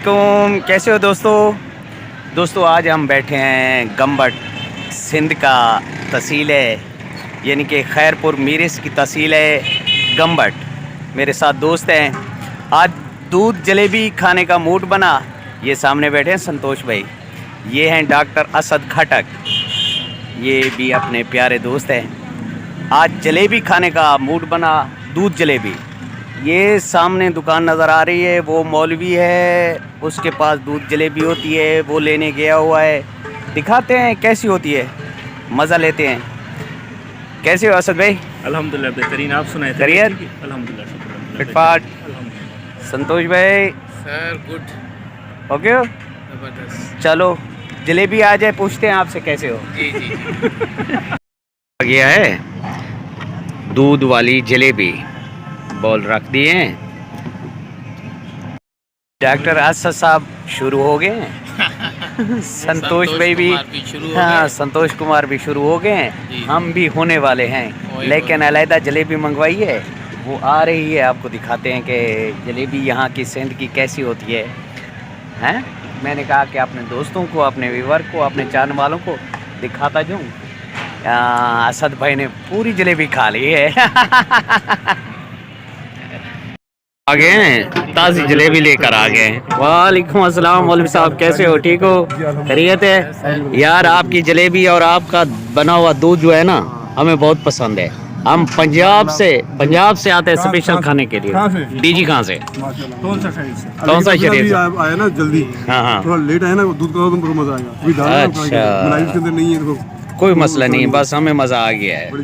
तुम कैसे हो दोस्तों आज हम बैठे हैं गंबट सिंध का तहसील है, यानी कि खैरपुर मीरस की तहसील है गंबट। मेरे साथ दोस्त हैं। आज दूध जलेबी खाने का मूड बना। ये सामने बैठे हैं संतोष भाई, ये हैं डॉक्टर असद खटक, ये भी अपने प्यारे दोस्त हैं। आज जलेबी खाने का मूड बना, दूध जलेबी। ये सामने दुकान नज़र आ रही है, वो मौलवी है, उसके पास दूध जलेबी होती है, वो लेने गया हुआ है। दिखाते हैं कैसी होती है, मज़ा लेते हैं। कैसे हो असद भाई? अल्हम्दुलिल्लाह बेहतरीन। आप सुनाए? करियर अल्हम्दुलिल्लाह फिटफाट। संतोष भाई सर गुड, ओके हो? जबरदस्त। चलो जलेबी आ जाए, पूछते हैं आपसे कैसे हो। जी जी जी। आ गया है दूध वाली जलेबी, बॉल रख दिए हैं। डॉक्टर असद साहब शुरू हो गए हैं। संतोष भाई भी, हाँ संतोष कुमार भी शुरू हो गए हैं, हम भी होने वाले हैं। लेकिन अलहदा जलेबी मंगवाई है, वो आ रही है, आपको दिखाते हैं कि जलेबी यहाँ की सिंध की कैसी होती है। हैं, मैंने कहा कि अपने दोस्तों को, अपने व्यूवर को, अपने चाहने वालों को दिखाता जाऊँ। असद भाई ने पूरी जलेबी खा ली है। आ गए हैं, ताज़ी जलेबी लेकर आ गए हैं। वालेकुम अस्सलाम मौलवी साहब, कैसे हो? ठीक हो? खैरियत है यार। आपकी जलेबी और आपका बना हुआ दूध जो है ना, हमें बहुत पसंद है। हम पंजाब से आते हैं स्पेशल खाने के लिए। डीजी कहाँ से? कौन सा शरीर से? आया ना जल्दी, हाँ थोड़ा लेट आया ना, दूध का तुमको मजा आएगा। अच्छा, मलाई इसके अंदर नहीं है, कोई मसला नहीं, बस हमें मज़ा आ गया है। बड़ी